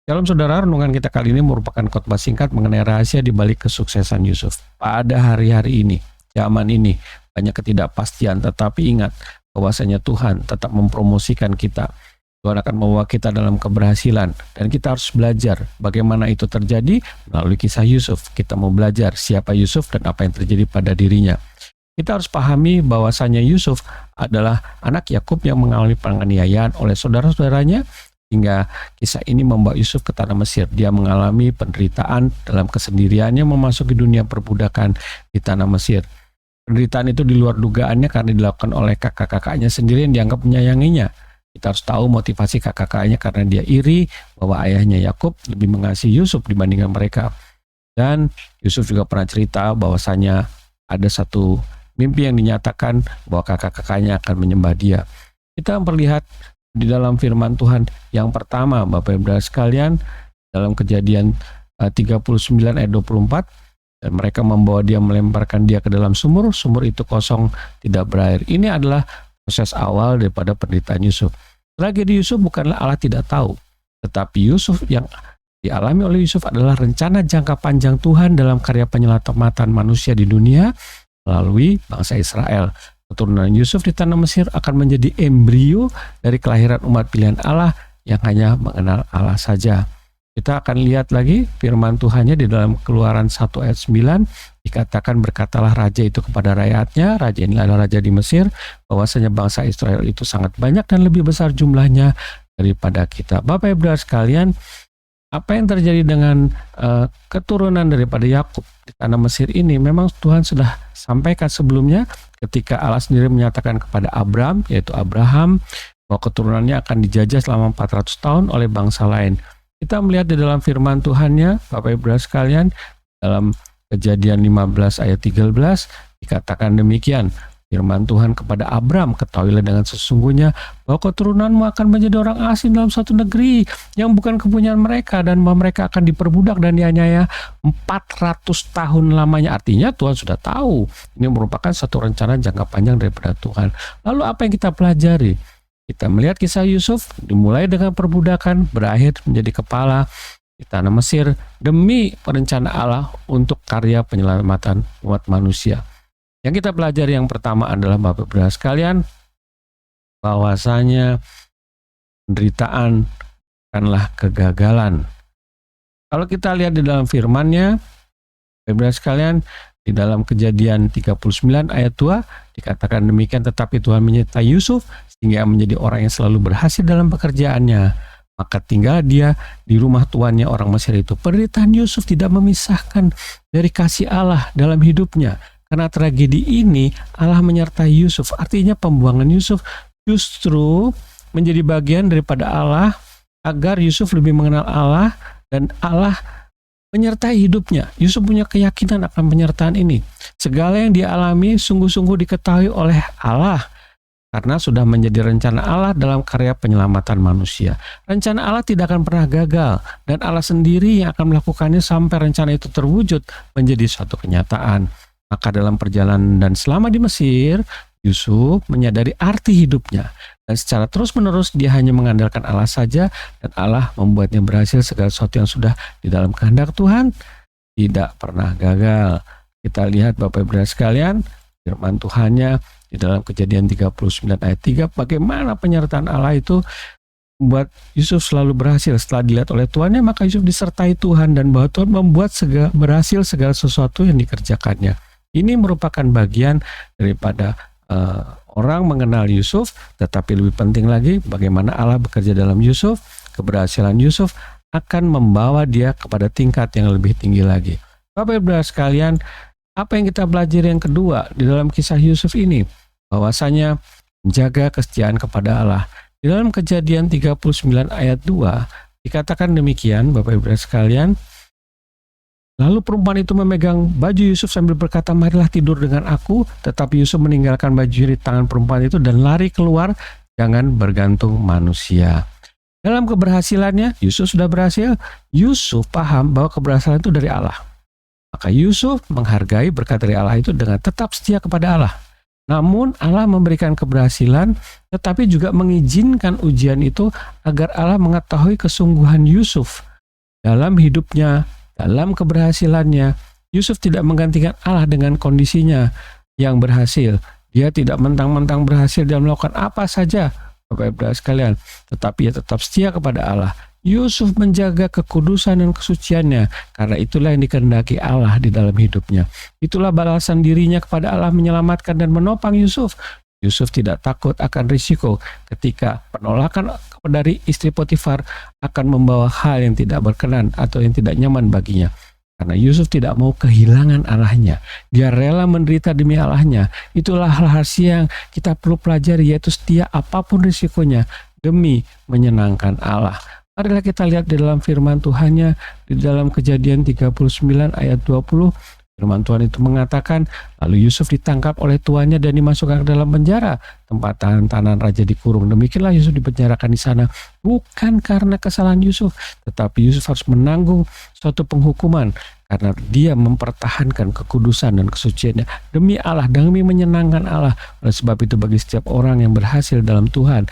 Dalam saudara, renungan kita kali ini merupakan khotbah singkat mengenai rahasia di balik kesuksesan Yusuf. Pada hari-hari ini, zaman ini, banyak ketidakpastian, tetapi ingat bahwasanya Tuhan tetap mempromosikan kita. Tuhan akan membawa kita dalam keberhasilan, dan kita harus belajar bagaimana itu terjadi melalui kisah Yusuf. Kita mau belajar siapa Yusuf dan apa yang terjadi pada dirinya. Kita harus pahami bahwasanya Yusuf adalah anak Yakub yang mengalami penganiayaan oleh saudara-saudaranya, hingga kisah ini membawa Yusuf ke tanah Mesir. Dia mengalami penderitaan dalam kesendiriannya memasuki dunia perbudakan di tanah Mesir. Penderitaan itu di luar dugaannya karena dilakukan oleh kakak-kakaknya sendiri yang dianggap menyayanginya. Kita harus tahu motivasi kakak-kakaknya karena dia iri bahwa ayahnya Yakub lebih mengasihi Yusuf dibandingkan mereka. Dan Yusuf juga pernah cerita bahwasanya ada satu mimpi yang dinyatakan bahwa kakak-kakaknya akan menyembah dia. Kita melihat di dalam firman Tuhan yang pertama, Bapak Ibu sekalian, dalam Kejadian 39 ayat 24, dan mereka membawa dia, melemparkan dia ke dalam sumur, sumur itu kosong, tidak berair. Ini adalah proses awal daripada penderitaan Yusuf. Tragedi Yusuf bukanlah Allah tidak tahu, tetapi Yusuf yang dialami oleh Yusuf adalah rencana jangka panjang Tuhan dalam karya penyelamatan manusia di dunia melalui bangsa Israel. Keturunan Yusuf di tanah Mesir akan menjadi embrio dari kelahiran umat pilihan Allah yang hanya mengenal Allah saja. Kita akan lihat lagi firman Tuhannya di dalam Keluaran 1 ayat 9, dikatakan berkatalah raja itu kepada rakyatnya, raja ini adalah raja di Mesir, bahwasanya bangsa Israel itu sangat banyak dan lebih besar jumlahnya daripada kita. Bapak Ibu sekalian, apa yang terjadi dengan keturunan daripada Yakub di tanah Mesir ini memang Tuhan sudah sampaikan sebelumnya ketika Allah sendiri menyatakan kepada Abraham, yaitu Abraham, bahwa keturunannya akan dijajah selama 400 tahun oleh bangsa lain. Kita melihat di dalam firman Tuhannya, Bapak Ibu sekalian, dalam Kejadian 15 ayat 13 dikatakan demikian. Firman Tuhan kepada Abram, ketahuilah dengan sesungguhnya bahwa keturunanmu akan menjadi orang asing dalam suatu negeri yang bukan kepunyaan mereka, dan bahwa mereka akan diperbudak dan dianiaya 400 tahun lamanya. Artinya Tuhan sudah tahu. Ini merupakan satu rencana jangka panjang daripada Tuhan. Lalu apa yang kita pelajari? Kita melihat kisah Yusuf dimulai dengan perbudakan, berakhir menjadi kepala di tanah Mesir demi perencana Allah untuk karya penyelamatan umat manusia. Yang kita pelajari yang pertama adalah Bapak Ibu sekalian, bahwasanya penderitaan bukanlah kegagalan. Kalau kita lihat di dalam firman-Nya, Bapak Ibu sekalian, di dalam Kejadian 39 ayat 2 dikatakan demikian, tetapi Tuhan menyertai Yusuf sehingga menjadi orang yang selalu berhasil dalam pekerjaannya. Maka tinggal dia di rumah tuannya orang Mesir itu. Penderitaan Yusuf tidak memisahkan dari kasih Allah dalam hidupnya. Karena tragedi ini Allah menyertai Yusuf. Artinya pembuangan Yusuf justru menjadi bagian daripada Allah agar Yusuf lebih mengenal Allah dan Allah menyertai hidupnya. Yusuf punya keyakinan akan penyertaan ini. Segala yang dia alami sungguh-sungguh diketahui oleh Allah karena sudah menjadi rencana Allah dalam karya penyelamatan manusia. Rencana Allah tidak akan pernah gagal, dan Allah sendiri yang akan melakukannya sampai rencana itu terwujud menjadi suatu kenyataan. Maka dalam perjalanan dan selama di Mesir, Yusuf menyadari arti hidupnya, dan secara terus-menerus dia hanya mengandalkan Allah saja, dan Allah membuatnya berhasil. Segala sesuatu yang sudah di dalam kehendak Tuhan tidak pernah gagal. Kita lihat Bapak Ibu sekalian, firman Tuhannya di dalam Kejadian 39 ayat 3, bagaimana penyertaan Allah itu membuat Yusuf selalu berhasil. Setelah dilihat oleh tuannya, maka Yusuf disertai Tuhan, dan bahwa Tuhan membuat berhasil segala sesuatu yang dikerjakannya. Ini merupakan bagian daripada orang mengenal Yusuf, tetapi lebih penting lagi bagaimana Allah bekerja dalam Yusuf. Keberhasilan Yusuf akan membawa dia kepada tingkat yang lebih tinggi lagi. Bapak Ibu sekalian, apa yang kita belajar yang kedua di dalam kisah Yusuf ini? Bahwasanya menjaga kesetiaan kepada Allah. Di dalam Kejadian 39 ayat 2 dikatakan demikian, Bapak Ibu sekalian. Lalu perempuan itu memegang baju Yusuf sambil berkata, marilah tidur dengan aku. Tetapi Yusuf meninggalkan baju di tangan perempuan itu dan lari keluar, jangan bergantung manusia. Dalam keberhasilannya, Yusuf sudah berhasil. Yusuf paham bahwa keberhasilan itu dari Allah. Maka Yusuf menghargai berkat dari Allah itu dengan tetap setia kepada Allah. Namun Allah memberikan keberhasilan, tetapi juga mengizinkan ujian itu agar Allah mengetahui kesungguhan Yusuf dalam hidupnya, dalam keberhasilannya, Yusuf tidak menggantikan Allah dengan kondisinya yang berhasil. Dia tidak mentang-mentang berhasil dan melakukan apa saja, Bapak Ibu sekalian, tetapi ia tetap setia kepada Allah. Yusuf menjaga kekudusan dan kesuciannya, karena itulah yang dikehendaki Allah di dalam hidupnya. Itulah balasan dirinya kepada Allah menyelamatkan dan menopang Yusuf. Yusuf tidak takut akan risiko ketika penolakan dari istri Potifar akan membawa hal yang tidak berkenan atau yang tidak nyaman baginya. Karena Yusuf tidak mau kehilangan Allahnya. Dia rela menderita demi Allahnya. Itulah hal-hal yang kita perlu pelajari, yaitu setia apapun risikonya demi menyenangkan Allah. Marilah kita lihat di dalam firman Tuhannya di dalam Kejadian 39 ayat 20. Firman Tuhan itu mengatakan, lalu Yusuf ditangkap oleh tuannya dan dimasukkan ke dalam penjara, tempat tahanan raja dikurung. Demikianlah Yusuf dipenjarakan di sana, bukan karena kesalahan Yusuf, tetapi Yusuf harus menanggung suatu penghukuman karena dia mempertahankan kekudusan dan kesuciannya demi Allah, demi menyenangkan Allah. Oleh sebab itu bagi setiap orang yang berhasil dalam Tuhan,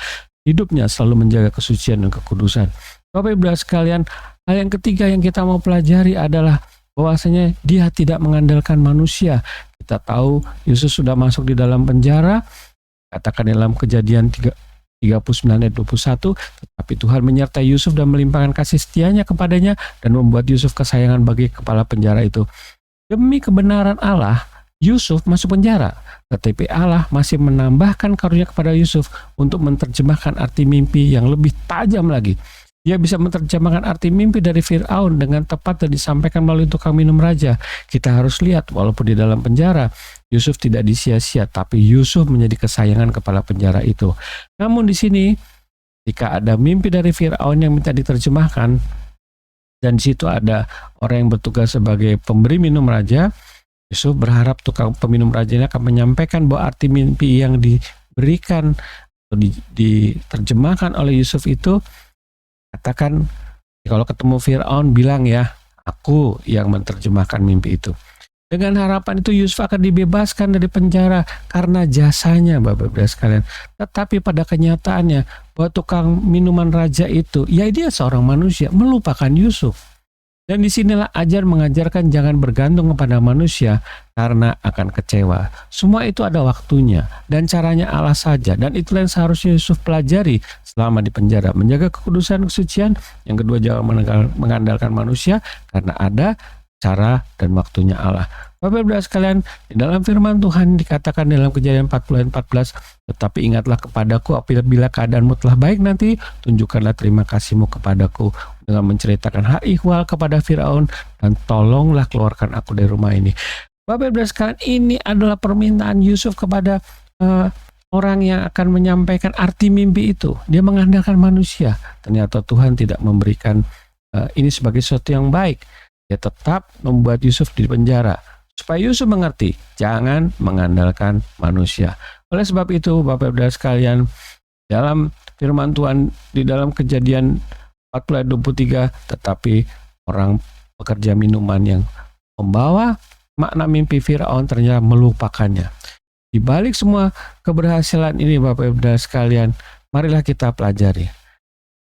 hidupnya selalu menjaga kesucian dan kekudusan. Bapak Ibu sekalian, hal yang ketiga yang kita mau pelajari adalah bahwasanya dia tidak mengandalkan manusia. Kita tahu Yusuf sudah masuk di dalam penjara, katakan dalam Kejadian 39 ayat 21, tetapi Tuhan menyertai Yusuf dan melimpahkan kasih setianya kepadanya dan membuat Yusuf kesayangan bagi kepala penjara itu. Demi kebenaran Allah, Yusuf masuk penjara, tetapi Allah masih menambahkan karunia kepada Yusuf untuk menerjemahkan arti mimpi yang lebih tajam lagi. Dia bisa menerjemahkan arti mimpi dari Fir'aun dengan tepat dan disampaikan melalui tukang minum raja. Kita harus lihat, walaupun di dalam penjara, Yusuf tidak disia-sia, tapi Yusuf menjadi kesayangan kepala penjara itu. Namun di sini, jika ada mimpi dari Fir'aun yang minta diterjemahkan, dan di situ ada orang yang bertugas sebagai pemberi minum raja, Yusuf berharap tukang peminum raja ini akan menyampaikan bahwa arti mimpi yang diberikan atau diterjemahkan oleh Yusuf itu, katakan kalau ketemu Fir'aun bilang ya, aku yang menerjemahkan mimpi itu. Dengan harapan itu Yusuf akan dibebaskan dari penjara karena jasanya, Bapak-Ibu sekalian. Tetapi pada kenyataannya bahwa tukang minuman raja itu, ya dia seorang manusia, melupakan Yusuf. Dan disinilah ajar mengajarkan jangan bergantung kepada manusia karena akan kecewa. Semua itu ada waktunya dan caranya Allah saja. Dan itulah yang seharusnya Yusuf pelajari selama di penjara. Menjaga kekudusan kesucian. Yang kedua, jangan mengandalkan manusia karena ada cara dan waktunya Allah. Bapak-Ibu sekalian, di dalam firman Tuhan dikatakan dalam Kejadian 40 ayat 14, tetapi ingatlah kepadaku apabila keadaanmu telah baik nanti, tunjukkanlah terima kasihmu kepadaku dengan menceritakan hal ihwal kepada Fir'aun dan tolonglah keluarkan aku dari rumah ini. Bapak-Ibu sekalian, ini adalah permintaan Yusuf kepada orang yang akan menyampaikan arti mimpi itu. Dia mengandalkan manusia. Ternyata Tuhan tidak memberikan ini sebagai sesuatu yang baik. Dia tetap membuat Yusuf di penjara. Supaya Yusuf mengerti, jangan mengandalkan manusia. Oleh sebab itu, Bapak-Ibu sekalian, dalam firman Tuhan di dalam Kejadian 40 ayat 23, tetapi orang pekerja minuman yang membawa makna mimpi Fir'aun ternyata melupakannya. Di balik semua keberhasilan ini, Bapak-Ibu sekalian, marilah kita pelajari.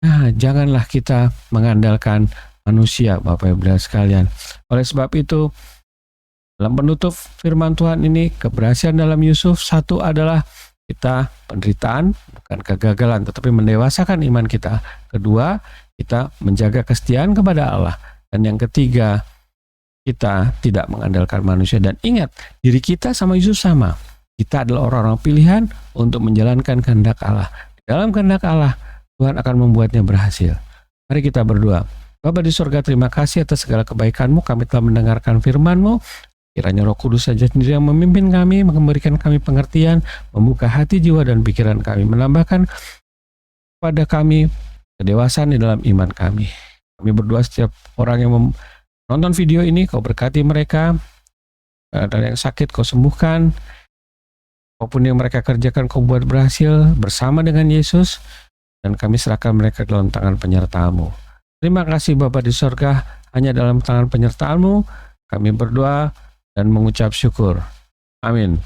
Nah, janganlah kita mengandalkan manusia, Bapak-Ibu sekalian. Oleh sebab itu, dalam penutup firman Tuhan ini, keberhasilan dalam Yusuf, satu adalah kita penderitaan, bukan kegagalan, tetapi mendewasakan iman kita. Kedua, kita menjaga kesetiaan kepada Allah. Dan yang ketiga, kita tidak mengandalkan manusia. Dan ingat, diri kita sama Yusuf sama. Kita adalah orang-orang pilihan untuk menjalankan kehendak Allah. Di dalam kehendak Allah, Tuhan akan membuatnya berhasil. Mari kita berdoa. Bapa di surga, terima kasih atas segala kebaikan-Mu. Kami telah mendengarkan firman-Mu. Kiranya Roh Kudus saja sendiri yang memimpin kami, memberikan kami pengertian, membuka hati, jiwa, dan pikiran kami, menambahkan pada kami kedewasaan di dalam iman kami. Kami berdoa setiap orang yang menonton video ini, Kau berkati mereka, dan yang sakit Kau sembuhkan, apapun yang mereka kerjakan Kau buat berhasil bersama dengan Yesus, dan kami serahkan mereka dalam tangan penyertaan-Mu. Terima kasih Bapa di surga, hanya dalam tangan penyertaan-Mu kami berdoa dan mengucap syukur. Amin.